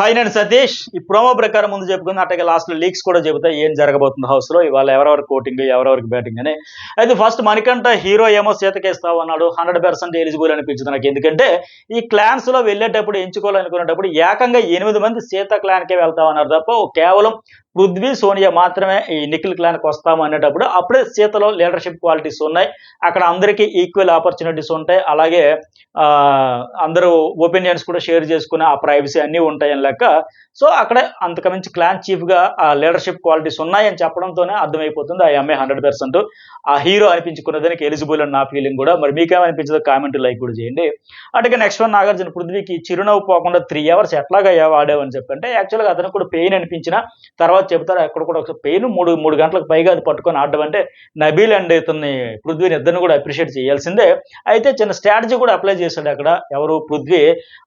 Hi నేను సతీష్. ఈ promo ప్రకారం ముందు చెప్పుకుంది అట్లాగే లాస్ట్లో లీక్స్ కూడా చెబుతాయి ఏం జరగబోతుంది హౌస్లో ఇవాళ ఎవరెవరికి కోటింగ్ ఎవరెవరికి బ్యాటింగ్ అని. అయితే ఫస్ట్ మణికంఠ హీరో ఏమో సీతకేస్తావు అన్నాడు. 100% ఎలిజిబుల్ అనిపించింది నాకు. ఎందుకంటే ఈ క్లాన్స్లో వెళ్ళేటప్పుడు ఎంచుకోవాలనుకునేటప్పుడు ఏకంగా 8 మంది సీత క్లాన్కే వెళ్తామన్నారు తప్ప కేవలం పృథ్వీ సోనియా మాత్రమే ఈ నిఖిల్ క్లాన్కి వస్తాము అనేటప్పుడు అప్పుడే సీతలో లీడర్షిప్ క్వాలిటీస్ ఉన్నాయి. అక్కడ అందరికీ ఈక్వల్ ఆపర్చునిటీస్ ఉంటాయి. అలాగే అందరూ ఒపీనియన్స్ కూడా షేర్ చేసుకునే ఆ ప్రైవసీ అన్నీ ఉంటాయని లెక్క. సో అక్కడే అంతకుమించి క్లాన్ చీఫ్గా ఆ లీడర్షిప్ క్వాలిటీస్ ఉన్నాయని చెప్పడంతోనే అర్థమైపోతుంది ఆ అమ్మాయి 100% ఆ హీరో అనిపించుకున్నదానికి ఎలిజిబుల్ అని నా ఫీలింగ్ కూడా. మరి మీకేమనిపించదో కామెంట్ లైక్ కూడా చేయండి. అటుగా నెక్స్ట్ వన్ నాగార్జున పృథ్వీకి చిరునవ్వు పోకుండా 3 hours ఎట్లాగా వాడావని చెప్పంటే యాక్చువల్గా అతనికి కూడా పెయిన్ అనిపించిన తర్వాత చెప్తారు అక్కడ కూడా ఒక పెయిన్ 3 గంటలకు పైగా అది పట్టుకొని ఆడడం అంటే నబీల్ అండ్ ఇతన్ని పృథ్వీని ఇద్దరిని కూడా అప్రిషియేట్ చేయాల్సిందే. అయితే చిన్న స్ట్రాటజీ కూడా అప్లై చేశాడు అక్కడ. ఎవరు పృథ్వీ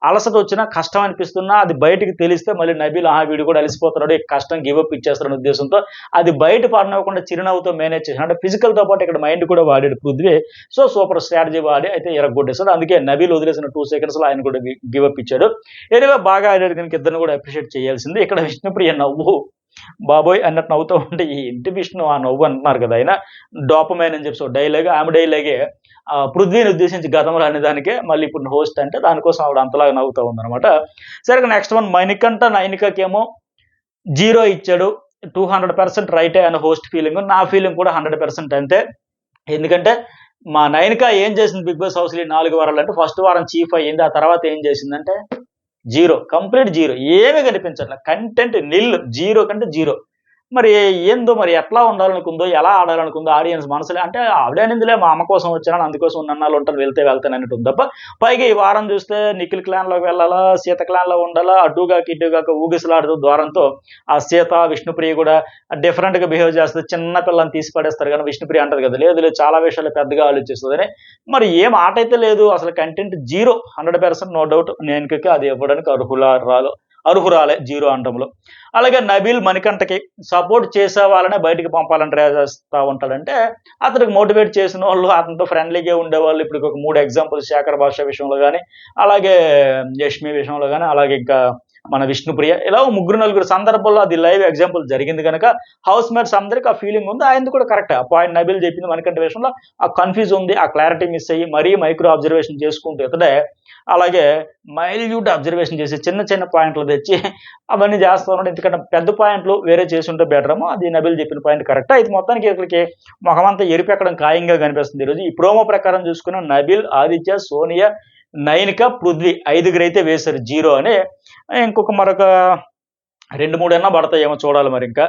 అలసట వచ్చినా కష్టం అనిపిస్తున్నా అది బయటికి తెలిస్తే మళ్ళీ నబీల్ వీడు కూడా అలసిపోతున్నాడు కష్టం గివప్ ఇచ్చేస్తారనే ఉద్దేశంతో అది బయట పడనివ్వకుండా చిరునవ్వుతో మేనేజ్ చేశాడు. అంటే ఫిజికల్తో పాటు ఇక్కడ మైండ్ కూడా వాడాడు పృథ్వీ. సో సూపర్ స్ట్రాటజీ వాడి అయితే ఎరగొట్టేశాడు. అందుకే నబీల్ వదిలేసిన 2 secondsలో ఆయన కూడా గివప్ ఇచ్చాడు. ఎనివే బాగా ఆడాడు కనుక ఇద్దరిని కూడా అప్రిషియేట్ చేయాల్సిందే. ఇక్కడ విష్ణుప్రియ నవ్వు బాబోయ్ అన్నట్టు నవ్వుతూ ఉంటే ఈ ఇంటి విష్ణు ఆ నవ్వు అంటున్నారు కదా ఆయన డోపమైన్ అని చెప్పి డైలాగ్ ఆమె డైలాగే పృథ్వీని ఉద్దేశించి గతంలో అనేదానికే మళ్ళీ ఇప్పుడు హోస్ట్ అంటే దానికోసం ఆవిడ అంతలాగా నవ్వుతూ ఉందన్నమాట. సరే నెక్స్ట్ వన్ మణికంఠ నైనికకేమో 0 ఇచ్చాడు. 200% రైటే అనే హోస్ట్ ఫీలింగ్. నా ఫీలింగ్ కూడా 100% అంతే. ఎందుకంటే మా నైనిక ఏం చేసింది బిగ్ బాస్ హౌస్లో 4 వారాలు అంటే ఫస్ట్ వారం చీఫ్ అయ్యింది. ఆ తర్వాత ఏం చేసిందంటే 0, కంప్లీట్ 0, ఏమీ కనిపించట్లే. కంటెంట్ నిల్, 0 కంటే 0. మరి ఏందో మరి ఎట్లా ఉండాలనుకుందో ఎలా ఆడాలనుకుందో ఆడియన్స్ మనసులే అంటే ఆవిడే అనిందిలే మా అమ్మ కోసం వచ్చాను అందుకోసం నన్నాళ్ళు ఉంటాను వెళ్తాను అన్నట్టు ఉంది తప్ప పైగా ఈ వారం చూస్తే నిఖిల్ క్లాన్లోకి వెళ్ళాలా సీత క్లాన్లో ఉండాలా అడ్డుగాక ఇడ్డుగాక ఊగిసలాడుతూ ద్వారంతో ఆ సీత విష్ణుప్రియ కూడా డిఫరెంట్గా బిహేవ్ చేస్తుంది. చిన్న పిల్లని తీసి పడేస్తారు కానీ విష్ణుప్రియ అంటది కదా లేదు లేదు చాలా విషయాలు పెద్దగా ఆలోచిస్తుందని. మరి ఏం ఆట అయితే లేదు అసలు కంటెంట్ 0, 100% నో డౌట్. నేను అది ఇవ్వడానికి అర్హురాలే 0 అంటంలో. అలాగే నబీల్ మణికంఠకి సపోర్ట్ చేసే వాళ్ళనే బయటికి పంపాలని ట్రై చేస్తూ ఉంటాడంటే అతనికి మోటివేట్ చేసిన వాళ్ళు అతనితో ఫ్రెండ్లీగా ఉండేవాళ్ళు ఇప్పుడు ఒక 3 ఎగ్జాంపుల్స్ శేఖర్ భాష విషయంలో కానీ అలాగే యష్మి విషయంలో కానీ అలాగే ఇంకా మన విష్ణుప్రియ ఇలా 3-4 సందర్భాల్లో అది లైవ్ ఎగ్జాంపుల్ జరిగింది కనుక హౌస్ మేట్స్ అందరికీ ఆ ఫీలింగ్ ఉంది. ఆయన కూడా కరెక్ట్. ఆ పాయింట్ నబీల్ చెప్పింది మణికంఠ విషయంలో ఆ కన్ఫ్యూజ్ ఉంది ఆ క్లారిటీ మిస్ అయ్యి మరీ మైక్రో అబ్జర్వేషన్ చేసుకుంటూ ఇతడే అలాగే మైల్యూట్ అబ్జర్వేషన్ చేసి చిన్న పాయింట్లు తెచ్చి అవన్నీ చేస్తూ ఉన్నాడు. ఎందుకంటే పెద్ద పాయింట్లు వేరే చేసి ఉంటే బెటరేమో. అది నబీల్ చెప్పిన పాయింట్ కరెక్ట్. అయితే మొత్తానికి ఇక్కడికి మొహమంతా ఎరిపెక్కడం ఖాయంగా కనిపిస్తుంది ఈరోజు. ఈ ప్రోమో ప్రకారం చూసుకున్న నబీల్ ఆదిత్య సోనియా నైనిక పృథ్వీ 5 అయితే వేశారు 0 అని. ఇంకొక మరొక 2-3 అన్నా పడతాయేమో చూడాలి మరి ఇంకా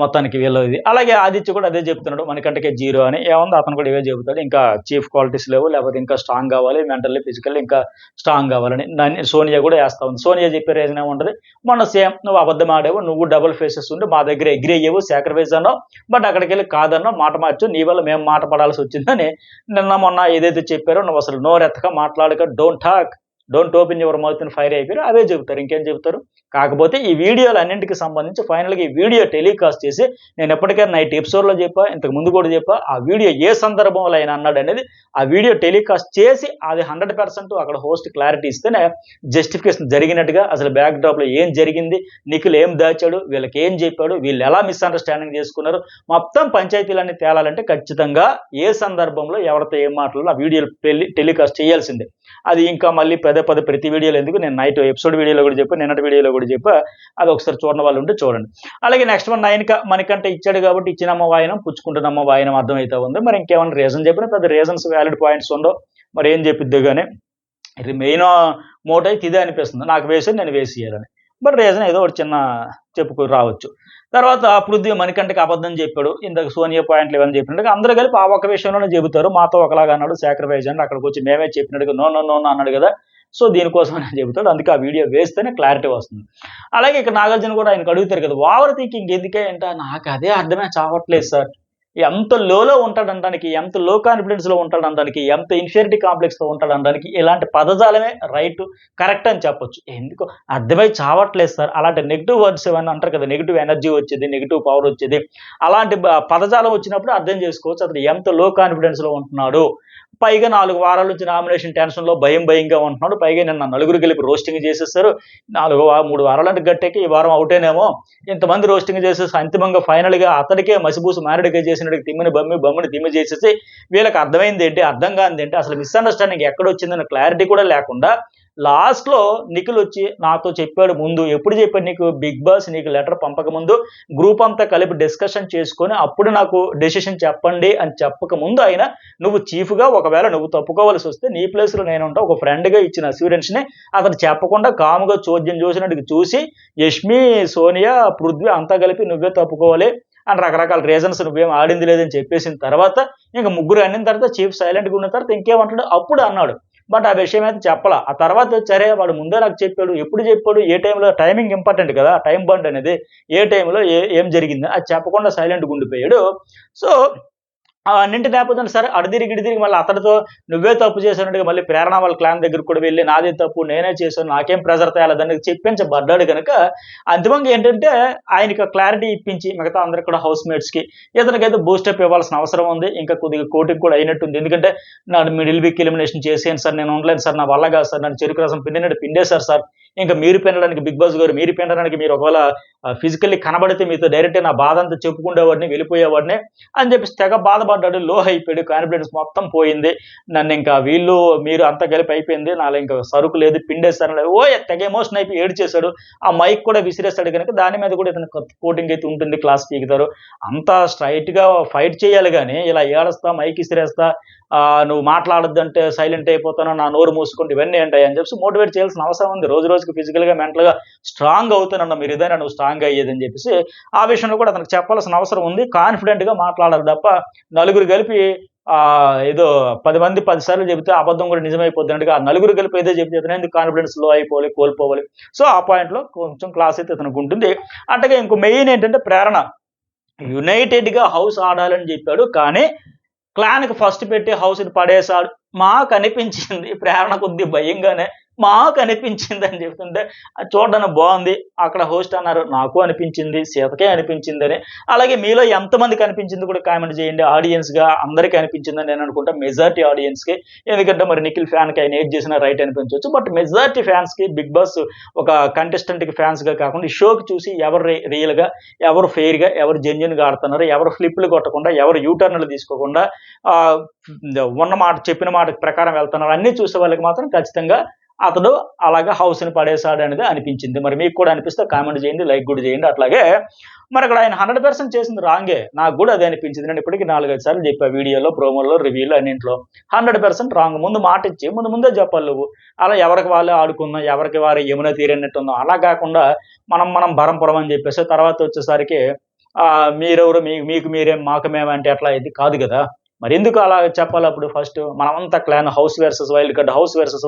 మొత్తానికి వీళ్ళది. అలాగే ఆదిత్య కూడా అదే చెప్తున్నాడు మనకంటే 0 అని. ఏముంది అతను కూడా ఇవే చెబుతాడు. ఇంకా చీఫ్ క్వాలిటీస్ లేవు లేకపోతే ఇంకా స్ట్రాంగ్ కావాలి మెంటల్లీ ఫిజికల్లీ ఇంకా స్ట్రాంగ్ కావాలని సోనియా కూడా వేస్తా ఉంది. సోనియా చెప్పే రీజన్ ఏముంటుంది మొన్న సేమ్ నువ్వు అబద్ధం ఆడేవు నువ్వు డబుల్ ఫేసెస్ ఉండి మా దగ్గర అగ్రీ అయ్యేవు సాక్రిఫైస్ అన్నావు బట్ అక్కడికి వెళ్ళి కాదన్నావు మాట మార్చు నీ వల్ల మేము మాట పడాల్సి వచ్చిందని నిన్న మొన్న ఏదైతే చెప్పారో నువ్వు అసలు నోరెత్తక మాట్లాడక డోంట్ ఓపెన్ యువర్ మౌత్ అని ఫైర్ అయిపోయారు. అవే చెబుతారు ఇంకేం చెబుతారు. కాకపోతే ఈ వీడియోలు అన్నింటికి సంబంధించి ఫైనల్గా ఈ వీడియో టెలికాస్ట్ చేసి నేను ఎప్పటికైనా నైట్ ఎపిసోడ్లో చెప్పా ఇంతకు ముందు కూడా చెప్పా ఆ వీడియో ఏ సందర్భంలో ఆయన అన్నాడు అనేది ఆ వీడియో టెలికాస్ట్ చేసి అది 100% అక్కడ హోస్ట్ క్లారిటీ ఇస్తేనే జస్టిఫికేషన్ జరిగినట్టుగా అసలు బ్యాక్ డ్రాప్లో ఏం జరిగింది నిఖిల్ ఏం దాచాడు వీళ్ళకి ఏం చెప్పాడు వీళ్ళు ఎలా మిస్అండర్స్టాండింగ్ చేసుకున్నారు మొత్తం పంచాయతీలన్నీ తేలాలంటే ఖచ్చితంగా ఏ సందర్భంలో ఎవరితో ఏం మాట్లాడాలో ఆ వీడియో టెలికాస్ట్ చేయాల్సిందే. అది ఇంకా మళ్ళీ పదే ప్రతి వీడియోలో ఎందుకు నేను నైట్ ఎపిసోడ్ వీడియోలో కూడా చెప్పా నిన్నటి వీడియోలో కూడా చెప్పా అది ఒకసారి చూడని వాళ్ళు ఉంటే చూడండి. అలాగే నెక్స్ట్ వన్ నైనిక మనకంటే ఇచ్చాడు కాబట్టి ఇచ్చినమ్మ వాయనం పుచ్చుకుంటున్నమ్మ వాయనం అర్థమైతే ఉంది. మరి ఇంకేమైనా రీజన్ చెప్పినా పెద్ద రీజన్స్ వ్యాలిడ్ పాయింట్స్ ఉండవు మరి ఏం చెప్పిద్దు కానీ మెయిన్ మోటో అయితే ఇదే అనిపిస్తుంది నాకు వేసి నేను వేసేయాలని. బట్ రీజన్ ఏదో ఒకటి చిన్న చెప్పుకు రావచ్చు. తర్వాత పృథ్వీ మణికంఠకి అబద్ధం చెప్పాడు. ఇంతకు సోనియా పాయింట్లు ఇవన్నీ చెప్పినట్టుగా అందరూ కలిపి ఆ ఒక విషయంలోనే చెబుతారు మాతో ఒకలాగా అన్నాడు సాక్రిఫైస్ అంటే అక్కడికి వచ్చి మేమే చెప్పినట్టుగా నో అన్నాడు కదా సో దీనికోసం అని చెబుతాడు. అందుకే ఆ వీడియో వేస్తేనే క్లారిటీ వస్తుంది. అలాగే ఇక్కడ నాగార్జున కూడా ఆయనకు అడుగుతారు కదా ఓవర్ థింకింగ్ ఎందుకే అంటే నాకు అదే అర్థమే చావట్లేదు సార్ ఎంత లోలో ఉంటాడనడానికి ఎంత లో కాన్ఫిడెన్స్లో ఉంటాడనడానికి ఎంత ఇన్ఫీరియారిటీ కాంప్లెక్స్తో ఉంటాడనడానికి ఇలాంటి పదజాలమే రైట్ కరెక్ట్ అని చెప్పొచ్చు. ఎందుకు అర్థమై చావట్లేదు సార్ అలాంటి నెగిటివ్ వర్డ్స్ ఏమైనా అంటారు కదా నెగిటివ్ ఎనర్జీ వచ్చేది నెగిటివ్ పవర్ వచ్చేది అలాంటి పదజాలం వచ్చినప్పుడు అర్థం చేసుకోవచ్చు అతను ఎంత లో కాన్ఫిడెన్స్లో ఉంటున్నాడు పైగా 4 వారాల నుంచి నామినేషన్ టెన్షన్‌లో భయంగా ఉంటున్నాడు. పైగా నిన్న నలుగురు కలిపి రోస్టింగ్ చేసేసారు. 3 వారాలంటే గట్టెక్కి ఈ వారం ఔటేనేమో. ఇంతమంది రోస్టింగ్ చేసేసి అంతిమంగా ఫైనల్‌గా అతడికే మసిబూసి మారేడుకాయ చేసినట్టుగా తిమ్మిని బమ్మి, బమ్మిని తిమ్మి చేసేసి వీళ్ళకి అర్థమైందేంటి, అర్థం కానిదేంటి, అసలు మిస్‌అండర్‌స్టాండింగ్ ఎక్కడొచ్చిందన్న క్లారిటీ కూడా లేకుండా లాస్ట్‌లో నిఖిల్ వచ్చి నాతో చెప్పాడు ముందు. ఎప్పుడు చెప్పాడు నీకు? బిగ్ బాస్ నీకు లెటర్ పంపకముందు గ్రూప్ అంతా కలిపి డిస్కషన్ చేసుకొని అప్పుడు నాకు డెసిషన్ చెప్పండి అని చెప్పకముందు ఆయన నువ్వు చీఫ్‌గా ఒకవేళ నువ్వు తప్పుకోవాల్సొస్తే నీ ప్లేస్‌లో నేనుంటా. ఒక ఫ్రెండ్‌గా ఇచ్చిన అష్యూరెన్స్‌ని అతను చెప్పకుండా కామ్‌గా చోద్యం చూసినట్టుగా చూసి యష్మి, సోనియా, పృథ్వీ అంతా కలిపి నువ్వే తప్పుకోవాలి అని రకరకాల రీజన్స్ నువ్వేం ఆడింది లేదని చెప్పేసిన తర్వాత ఇంక ముగ్గురు అనిన తర్వాత చీఫ్ సైలెంట్‌గా ఉన్న తర్వాత ఇంకేమంటాడు అప్పుడు అన్నాడు. బట్ ఆ విషయం అయితే చెప్పలా. ఆ తర్వాత సరే వాడు ముందే నాకు చెప్పాడు. ఎప్పుడు చెప్పాడు? ఏ టైంలో టైమింగ్ ఇంపార్టెంట్ కదా! టైమ్ బాండ్ అనేది. ఏ టైంలో ఏం జరిగింది అది చెప్పకుండా సైలెంట్‌గా ఉండిపోయాడు. సో అన్నింటి నేపథ్యంలో సరే అటు తిరిగి, ఇటు తిరిగి మళ్ళీ అతడితో నువ్వే తప్పు చేశానట్టుగా మళ్ళీ ప్రేరణ వాళ్ళ క్లాన్ దగ్గరికి కూడా వెళ్లి నాదే తప్పు, నేనే చేశాను, నాకేం ప్రెషర్ తేలేదని చెప్పించబడ్డాడు గనక అంతిమంగా ఏంటంటే ఆయనకి క్లారిటీ ఇప్పించి మిగతా అందరికి కూడా హౌస్ మేట్స్‌కి ఇతనికైతే బూస్టప్ ఇవ్వాల్సిన అవసరం ఉంది. ఇంకా కొద్దిగా కోటింగ్ కూడా అయినట్టుంది. ఎందుకంటే నన్ను మిడిల్ వీక్ ఎలిమినేషన్ చేసేయండి సార్, నేను ఉండలేను సార్, నా వల్ల కాదు సార్, నన్ను చెరుకు రసం పిండినట్టు పిండేశారు సార్. ఇంకా మీరు పిండడానికి బిగ్ బాస్ గారు మీరు పిండడానికి మీరు ఒకవేళ ఫిజికల్లీ కనబడితే మీతో డైరెక్ట్‌గా నా బాధ అంతా చెప్పుకునేవాడిని, వెళ్ళిపోయేవాడిని అని చెప్పేసి తెగ బాధపడ్డాడు. లో అయిపోయాడు. కాన్ఫిడెన్స్ మొత్తం పోయింది. నన్నింకా వీళ్ళు మీరు అంతా కలిపి అయిపోయింది. నాలో ఇంక సరుకు లేదు, పిండేస్తాను లేదు. తెగ ఎమోషన్ అయిపోయి ఏడ్చేశాడు. ఆ మైక్ కూడా విసిరేస్తాడు గనుక దాని మీద కూడా ఇతనికి కోటింగ్ అయితే ఉంటుంది. క్లాస్ పీకుతారు. అంత స్ట్రెయిట్‌గా ఫైట్ చేయాలి గానీ ఇలా ఏడుస్తా, మైక్ ఇసిరేస్తా, నువ్వు మాట్లాడొద్దంటే సైలెంట్ అయిపోతాను, నా నోరు మూసుకుంటే ఇవన్నీ ఏంటయ్యా అని చెప్పేసి మోటివేట్ చేయాల్సిన అవసరం ఉంది. రోజు రోజుకి ఫిజికల్‌గా, మెంటల్‌గా స్ట్రాంగ్ అవుతానన్న మీరు ఏదైనా నువ్వు స్ట్రాంగ్ అయ్యేదని చెప్పేసి ఆ విషయంలో కూడా అతనికి చెప్పాల్సిన అవసరం ఉంది. కాన్ఫిడెంట్‌గా మాట్లాడాలి తప్ప నలుగురు కలిపి ఏదో 10 మంది 10 సార్లు చెబితే అబద్ధం కూడా నిజమైపోద్దన్నట్టుగా ఆ నలుగురు కలిపి ఏదో చెప్తే ఇతను ఎందుకు కాన్ఫిడెన్స్ లో అయిపోవాలి, కోల్పోవాలి. సో ఆ పాయింట్‌లో కొంచెం క్లాస్ అయితే ఇతనికి ఉంటుంది. అట్లాగే ఇంకో మెయిన్ ఏంటంటే ప్రేరణ. యునైటెడ్‌గా హౌస్ ఆడాలని చెప్పాడు. కానీ క్లాన్‌కి ఫస్ట్ పెట్టి హౌస్‌ని పడేసాడు. మాకనిపించింది ప్రేరణ కొద్దిగా భయంగానే మాకనిపించిందని చెప్తుంటే అది చూడడానికి బావుంది. అక్కడ హోస్ట్ అన్నారు. నాకు అనిపించింది. సీతకే అనిపించిందని. అలాగే మీలో ఎంతమందికి అనిపించింది కూడా కామెంట్ చేయండి. ఆడియన్స్‌గా అందరికి అనిపించిందని నేను అనుకుంటా. మెజారిటీ ఆడియన్స్‌కి. ఎందుకంటే మరి నిఖిల్ ఫ్యాన్‌కి ఆయన ఏది చేసినా రైట్ అనిపించొచ్చు. బట్ మెజారిటీ ఫ్యాన్స్‌కి బిగ్ బాస్ ఒక కంటెస్టెంట్‌కి ఫ్యాన్స్‌గా కాకుండా ఈ షోకి చూసి ఎవరు రియల్‌గా, ఎవరు ఫెయిర్‌గా, ఎవరు జెన్యూన్‌గా ఆడుతున్నారు, ఎవరు ఫ్లిప్‌లు కొట్టకుండా, ఎవరు యూ టర్న్‌లు తీసుకోకుండా ఆహ్, ఉన్న మాట చెప్పిన మాట ప్రకారం వెళ్తున్నారు. అన్నీ చూసే వాళ్ళకి మాత్రం ఖచ్చితంగా అతడు అలాగా హౌస్‌ని పడేసాడనేది అనిపించింది. మరి మీకు కూడా అనిపిస్తే కామెంట్ చేయండి, లైక్ కూడా చేయండి. అట్లాగే మరక్కడ ఆయన 100% చేసింది రాంగే. నాకు గూడా అదే అనిపించింది. నేను ఇప్పటికి 4, 5 సార్లు చెప్పా వీడియోలో, ప్రోమోల్లో, రివ్యూలో అన్నింట్లో. 100% రాంగ్. ముందు మాటిచ్చి ముందే చెప్పాలి నువ్వు. అలా ఎవరికి వాళ్ళే ఆడుకుందాం, ఎవరికి వారే యమున తీరన్నట్టుందాం. అలా కాకుండా మనం బరంపురం అని చెప్పేసి తర్వాత వచ్చేసరికి మీరెవరు, మీకు మీరేం, మాకు మేము అంటే ఎట్లా ఇది కాదు గదా! మరెందుకు అలా చెప్పాలప్పుడు ఫస్టు? మనమంతా clan house versus wild card, house versus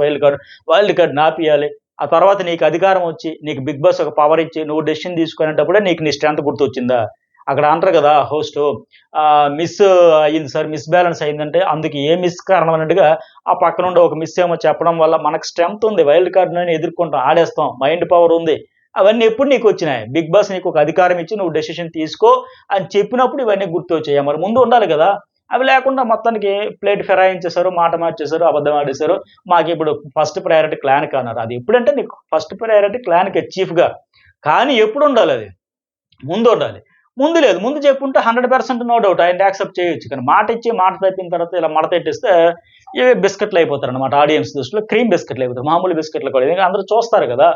wild card నాపియాలి. ఆ తర్వాత నీకు అధికారం వచ్చి, నీకు బిగ్ బాస్ ఒక పవర్ ఇచ్చి, నువ్వు డెసిషన్ తీసుకునేటప్పుడే నీకు నీ స్ట్రెంత్ గుర్తొచ్చిందా? అక్కడ అంటారు కదా హోస్టు మిస్ అయింది సార్, మిస్ బ్యాలెన్స్ అయిందంటే అందుకు ఏ మిస్ కారణం అన్నట్టుగా ఆ పక్కనుండి ఒక మిస్ ఏమో చెప్పడం వల్ల మనకు స్ట్రెంత్ ఉంది. వైల్డ్ కార్డ్‌ని ఎదుర్కొంటాం, ఆడేస్తాం. మైండ్ పవర్ ఉంది. అవన్నీ ఎప్పుడు నీకొచ్చినాయి? బిగ్ బాస్ నీకు ఒక అధికారం ఇచ్చి నువ్వు డెసిషన్ తీసుకో అని చెప్పినప్పుడు ఇవన్నీ గుర్తొచ్చాయా? మరి ముందు ఉండాలి గదా! అవి లేకుండా మొత్తానికి ప్లేట్ ఫిరాయించేశారు, మాట మార్చేశారు, అబద్ధం ఆడేశారు. మాకిప్పుడు ఫస్ట్ ప్రయారిటీ క్లాన్‌కి అన్నారు. అది ఎప్పుడంటే నీకు ఫస్ట్ ప్రయారిటీ క్లాన్‌కే చీఫ్‌గా. కానీ ఎప్పుడుండాలది? ముందుండాలి. ముందు లేదు. ముందు చెప్పుంటే 100% నో డౌట్ ఆయన్ని యాక్సెప్ట్ చేయొచ్చు. కానీ మాటిచ్చి, మాట తప్పిన తర్వాత ఇలా మడతెట్టేస్తే ఇవి బిస్కెట్‌లు అయిపోతారనమాట ఆడియన్స్ దృష్టిలో. క్రీమ్ బిస్కెట్‌లు అయిపోతారు. మామూలు బిస్కెట్‌లు కూడా. ఎందుకంటే అందరూ చూస్తారు గదా!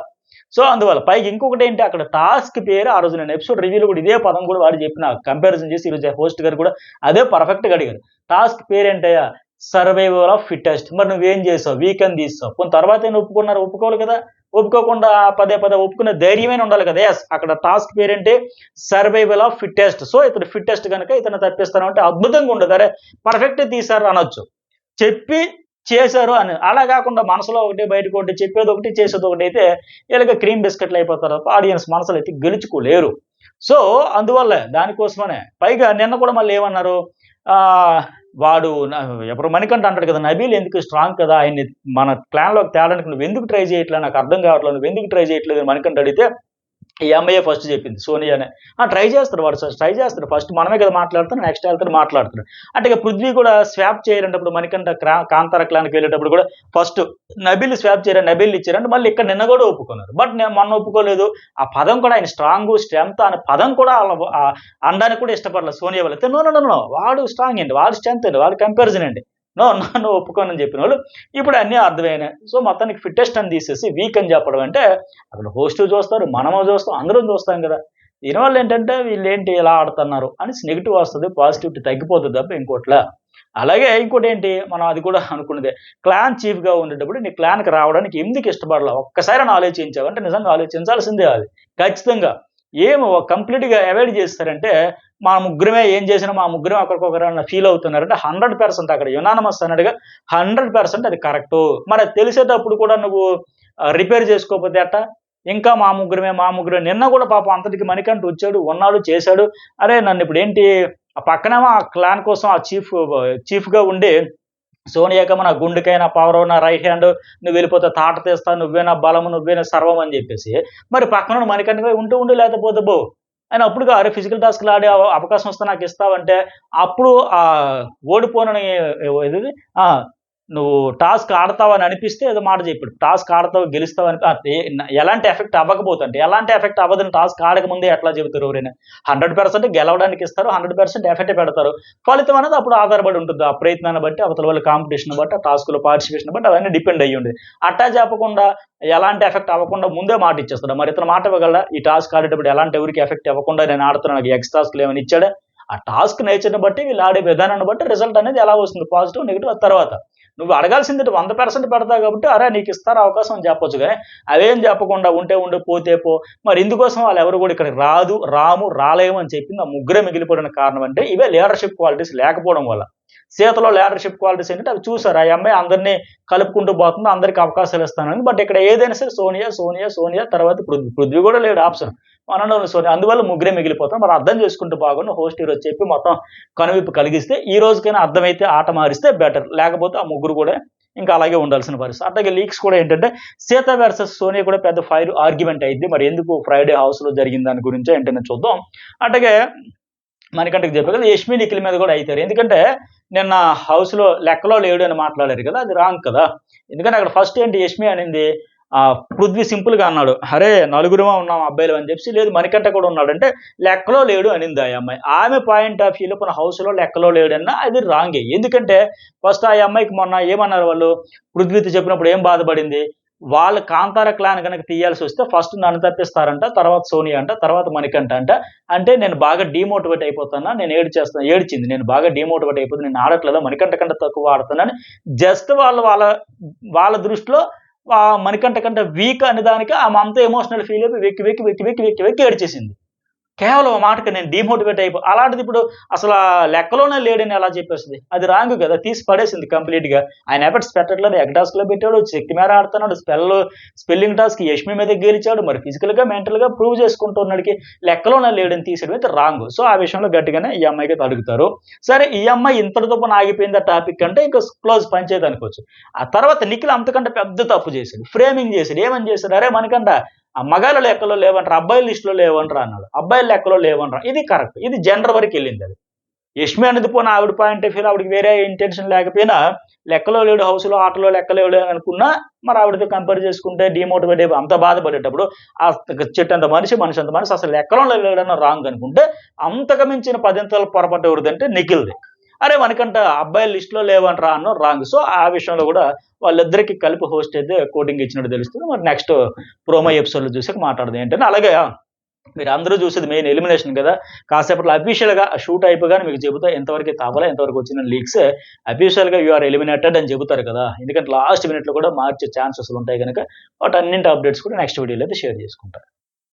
సో, అందువల్ల. పైగా ఇంకొకటేంటి అక్కడ టాస్క్ పేరు ఆ రోజు నేను ఎపిసోడ్ రివ్యూలో కూడా ఇదే పదం కూడా వాడు చెప్పిన కంపారిజన్ చేసి ఈరోజు హోస్ట్ గారు కూడా అదే పర్ఫెక్ట్‌గా అడిగారు. టాస్క్ పేరేంటయ్యా? Survival of fittest. మరి నువ్వేం చేసావు? వీకెండ్ తీసేసావు. పోనీ తర్వాతైనా ఒప్పుకున్నారు. ఒప్పుకోవాలి కదా! ఒప్పుకోకుండా పదే ఒప్పుకునే ధైర్యమైనా ఉండాలి కదా! యెస్. అక్కడ టాస్క్ పేరేంటి? Survival of fittest. సో, ఇతడు ఫిట్టెస్ట్ గనుక ఇతన్ని తప్పిస్తాను అంటే అద్భుతంగా ఉండదు. అరే! పర్ఫెక్ట్‌గా తీశారు అనొచ్చు. చెప్పి చేశారు అని. అలా గాకుండా మనసులో ఒకటి, బయటకొకటి, చెప్పేదొకటి, చేసేదొకటి అయితే ఈళ్ళకి క్రీమ్ బిస్కెట్‌లు అయిపోతారు తప్ప ఆడియన్స్ మనసులైతే గెలుచుకోలేరు. సో, అందువల్లే దానికోసమనే. పైగా నిన్న కూడా మళ్ళీ ఏమన్నారు? ఆహ్, వాడు ఎవరు మణికంఠ అంటాడు కదా! నబీల్ ఎందుకు స్ట్రాంగ్ కదా! ఆయన్ని మన క్లాన్‌లోకి తేడానికి నువ్వెందుకు ట్రై చేయట్లే? నాకు అర్థం కావట్లేదు. నువ్వెందుకు ట్రై చేయట్లేదు అని మణికంఠ అడిగితే ఈ అమ్మాయే ఫస్ట్ చెప్పింది సోనియానే. ట్రై చేస్తాడు వాడు ట్రై చేస్తాడు. ఫస్ట్ మనమే కదా మాట్లాడుతున్నాం. నెక్స్ట్ వెళ్తాడు మాట్లాడుతున్నాడు. అంటే ఇక పృథ్వీ కూడా స్వాప్ చేయాలంటప్పుడు మణికంఠ కాంతార క్లాన్‌కి వెళ్ళేటప్పుడు కూడా ఫస్ట్ నబీల్ స్వాప్ చేయరా నబీల్ ఇచ్చారంటే మళ్ళీ ఇక్కడ నిన్న కూడా ఒప్పుకున్నారు. బట్ నేను మొన్న ఒప్పుకోలేదు. ఆ పదం కూడా ఆయన స్ట్రాంగు, స్ట్రెంత్ అనే పదం కూడా అనడానికి కూడా ఇష్టపడలేదు సోనియా వాళ్ళైతే. No, no, no, no. వాడు స్ట్రాంగ్ అండి. వాడు స్ట్రెంత్ అండి. వాడు కంపారిజన్ అండి. నో, నన్ను ఒప్పుకోనని చెప్పినోళ్ళు ఇప్పుడు అన్నీ అర్థమైనాయి. సో మొత్తానికి ఫిట్టెస్ట్ అని తీసేసి వీక్ అని చెప్పడం అంటే అక్కడ హోస్టు చూస్తారు, మనము చూస్తాం, అందరం చూస్తాం కదా! దీనివల్ల ఏంటంటే వీళ్ళేంటి ఇలా ఆడుతున్నారు అనేసి నెగెటివ్ వస్తది. పాజిటివిటీ తగ్గిపోతది తప్ప ఇంకోటిలా. అలాగే ఇంకోటేంటి మనం అది కూడా అనుకున్నదే. క్లాన్ చీఫ్‌గా ఉండేటప్పుడు నీ క్లాన్‌కి రావడానికి ఎందుకు ఇష్టపడలా? ఒక్కసారైనా ఆలోచించావా? అంటే నిజంగా ఆలోచించాల్సిందే అది. ఖచ్చితంగా. కంప్లీట్‌గా అవాయిడ్ చేసేసారంటే మా ముగ్గురమే ఏం చేసినా మా ముగ్గురం ఒకరికొకరు ఫీల్ అవుతున్నారంటే 100% అక్కడ యునానిమస్ అన్నట్టుగా 100% అది కరెక్టు. మరి అది తెలిసేటప్పుడు కూడా నువ్వు రిపేర్ చేసుకోకపోతే ఎట్టా? ఇంకా మా ముగ్గురమే, మా ముగ్గురమే. నిన్న కూడా పాపం అంతటికి మణికంఠ వచ్చాడు, ఉన్నాడు, చేశాడు. అరే నన్నిప్పుడేంటి ఆ పక్కనేమో ఆ క్లాన్ కోసం ఆ చీఫ్‌గా ఉండి సోనియాకేమో నా గుండెకాయ, నా పవరు, నా రైట్ హ్యాండ్ నువ్వెళ్ళిపోతే తాట తీస్తా, నువ్వే నా బలము, నువ్వే నా సర్వం అని జెప్పేసి, మరి పక్కనోడు మణికంఠగా ఉంటే ఉండు లేకపోతే పోతే పో. ఆయన అప్పుడుగా అరే ఫిజికల్ టాస్క్‌లు ఆడే అవకాశం వస్తే నాకిస్తావంటే, అప్పుడు ఓడిపోనని ఏదది ఆ! నువ్వు టాస్క్ ఆడతావని అనిపిస్తే ఏదో మాట చెప్పాడు. టాస్క్ ఆడతావు, గెలుస్తావని ఎలాంటి ఎఫెక్ట్ అవ్వకపోతే అంటే, ఎలాంటి ఎఫెక్ట్ అవ్వదని టాస్క్ ఆడకముందే ఎట్లా చెబుతారు ఎవరైనా? 100% గెలవడానికి ఇస్తారు. 100% ఎఫెక్ట్ పెడతారు. ఫలితం అనేది అప్పుడు ఆధారపడి ఉంటుంది. ఆ ప్రయత్నాన్ని బట్టి, అవతల వాళ్ళ కాంపిటీషన్ బట్టి, ఆ టాస్క్‌లో పార్టిసిపేషన్ బట్టి అవన్నీ డిపెండ్ అయ్యి ఉండేది. అట్టా చెప్పకుండా ఎలాంటి ఎఫెక్ట్ అవ్వకుండా ముందే మాట ఇచ్చేస్తాడు. మరి ఇతను మాట ఇవ్వగలడా? ఈ టాస్క్ ఆడేటప్పుడు ఎలాంటి ఎవరికీ ఎఫెక్ట్ అవ్వకుండా నేను ఆడుతున్నాను. నాకు ఎక్స్ టాస్క్‌లు ఏమైనా ఇచ్చాడా? ఆ టాస్క్ నేచర్‌ని బట్టి, వీళ్ళు ఆడే విధానాన్ని బట్టి రిజల్ట్ అనేది ఎలా వస్తుంది? పాజిటివ్, నెగెటివ్ ఆ తర్వాత. నువ్వు అడగాల్సింది 100% పెడతావు కాబట్టి, అరే నీకిస్తారు అవకాశం అని చెప్పొచ్చు గానీ, అవేం చెప్పకుండా ఉంటే ఉండు, పోతే పో. మరి ఇందుకోసం వాళ్ళెవరు గూడా ఇక్కడికి రాము, రాలేము అని చెప్పింది ఆ ముగ్గురే మిగిలిపోవడానికి కారణం అంటే, ఇవే లీడర్‌షిప్ క్వాలిటీస్ లేకపోవడం వల్ల. సీతలో లీడర్‌షిప్ క్వాలిటీస్ ఏంటంటే అవి చూసారు. ఆ అమ్మాయి అందరిని కలుపుకుంటూ పోతుంది. అందరికి అవకాశాలు ఇస్తానని. బట్ ఇక్కడ ఏదైనా సరే సోనియా తర్వాత పృథ్వీ గూడా లేడు option. One and only Sonia. అందువల్ల ముగ్గురే మిగిలిపోతాం. మరి అర్థం చేసుకుంటే బాగుండు. హోస్ట్ ఈరోజు చెప్పి మొత్తం కనువిప్పు కలిగిస్తే, ఈ రోజుకైనా అర్థమైతే ఆట మారిస్తే బెటర్. లేకపోతే ఆ ముగ్గురు కూడా ఇంకా అలాగే ఉండాల్సిన పరిస్థితి. అట్లాగే లీక్స్ కూడా ఏంటంటే సీత వర్సెస్ సోనియా కూడా పెద్ద ఫైర్ ఆర్గ్యుమెంట్ అయ్యిద్ది. మరి ఎందుకు ఫ్రైడే హౌస్‌లో జరిగిన దాని గురించో ఏంటనే చూద్దాం. అట్లాగే మణికంఠకి చెప్పా కదా! యష్మి, నిఖిల్ మీద కూడా అయితారు. ఎందుకంటే నిన్న హౌస్‌లో లెక్కలో లేడు అని మాట్లాడారు కదా! అది రాంగ్ కదా! ఎందుకంటే అక్కడ ఫస్ట్ ఏంటి యష్మి అనింది పృథ్వీ సింపుల్‌గా అన్నాడు. అరే నలుగురమే ఉన్నాం అబ్బాయిలు అని చెప్పేసి, లేదు మణికంఠ కూడా ఉన్నాడంటే లెక్కలో లేడు అనింది ఆ అమ్మాయి. ఆమె పాయింట్ ఆఫ్ వ్యూలో మన హౌస్‌లో లెక్కలో లేడన్నా అది రాంగే. ఎందుకంటే ఫస్ట్ ఆ అమ్మాయికి మొన్న ఏమన్నారు వాళ్ళు పృథ్వీతో చెప్పినప్పుడు ఏం బాధపడింది? వాళ్ళ కాంతార క్లాన్ గనక తీయాల్సొస్తే ఫస్ట్ నన్ను తప్పిస్తారంట, తర్వాత సోనియా అంట, తర్వాత మణికంఠ అంట. అంటే నేను బాగా డీమోటివేట్ అయిపోతున్నా, నేను ఏడ్చింది. నేను బాగా డీమోటివేట్ అయిపోతున్నా, నేను ఆడట్లేదా, మణికంఠ కంటే తక్కువ ఆడుతున్నాను. జస్ట్ వాళ్ళ వాళ్ళ దృష్టిలో మణికంఠ కంటే వీక్ అనే దానికి ఆమె అంత ఎమోషనల్ ఫీల్ అయిపోయి వెక్కి ఏడ్చేసింది. కేవలం ఆ మాటకి నేను డీమోటివేట్ అలాంటిది ఇప్పుడు అసలా లెక్కలోనే లేడని ఎలా చెప్పేస్తది? అది రాంగ్ కదా! తీసి పడేసింది కంప్లీట్‌గా. ఆయన ఎఫర్ట్స్ పెట్టట్లేదు. ఎగ్ టాస్క్‌లో పెట్టాడు. శక్తి మేర ఆడుతున్నాడు. స్పెల్లింగ్ టాస్క్ యష్మి మీద గెలిచాడు. మరి ఫిజికల్‌గా, మెంటల్‌గా ప్రూవ్ చేసుకుంటున్నాడికి లెక్కలోనే లేడని తీసేయడం అయితే రాంగ్. సో, ఆ విషయంలో గట్టిగానే ఈ అమ్మాయికైతే అడుగుతారు. సరే ఈ అమ్మాయి ఇంతటితో పోనీ ఆగిపోయిందా టాపిక్ అంటే ఇంక క్లోజ్ పంచాయతీ అనుకోవచ్చు. ఆ తర్వాత నిఖిల్ అంతకంటే పెద్ద తప్పు చేశాడు. ఫ్రేమింగ్ చేశాడు. ఏమని చేశాడు? అరే మణికంఠ మగాళ్ళ లెక్కలో లేవంటరా, అబ్బాయిల లిస్ట్‌లో లేవంటరా అన్నాడు. అబ్బాయిల లెక్కలో లేవనరా. ఇది కరెక్ట్. ఇది జెండర్ వరకెళ్ళిందది. యష్మి అనేది పోనీ ఆవిడ పాయింట్ ఆఫ్ వ్యూలో ఆవిడకి వేరే ఇంటెన్షన్ లేకపోయినా, లెక్కలో లేడు హౌస్‌లో, ఆటలో లెక్కలేడు అనుకున్నా, మరి ఆవిడతో కంపేర్ చేసుకుంటే డీమోటివేట్ అయిపోయి అంత బాధపడేటప్పుడు, చెట్టంత మనిషి అంత మనిషి అసలు లెక్కలోనే లేడన్న రాంగ్ అనుకుంటే, అంతకు మించిన పదింతలు పొరపాటు ఎవరిదంటే నిఖిల్‌ది. అరే మనకంట అబ్బాయిల లిస్ట్‌లో లేవంటరా అన్నాడు రాంగ్. సో, ఆ విషయంలో గూడా వాళ్ళిద్దరికీ కలిపి హోస్ట్ అయితే కోటింగ్ ఇచ్చినట్టు తెలుస్తుంది. మరి నెక్స్ట్ ప్రోమో ఎపిసోడ్‌లో చూసాక మాట్లాడదాం ఏంటని. అలాగే మీరందరూ చూసేది మెయిన్ ఎలిమినేషన్ కదా! కాసేపట్లో అఫీషియల్‌గా షూట్ అయిపోగానే మీకు చెబుతా ఎంతవరకైతే అవ్వాలో, ఎంతవరకు వచ్చిన లీక్స్ అఫీషియల్‌గా యూ ఆర్ ఎలిమినేటెడ్ అని చెబుతారు కదా! ఎందుకంటే లాస్ట్ మినిట్‌లో కూడా మార్చే ఛాన్సెస్ ఉంటాయి గనక వాటన్నింటి అప్డేట్స్ కూడా నెక్స్ట్ వీడియోలో అయితే షేర్ చేసుకుంటా.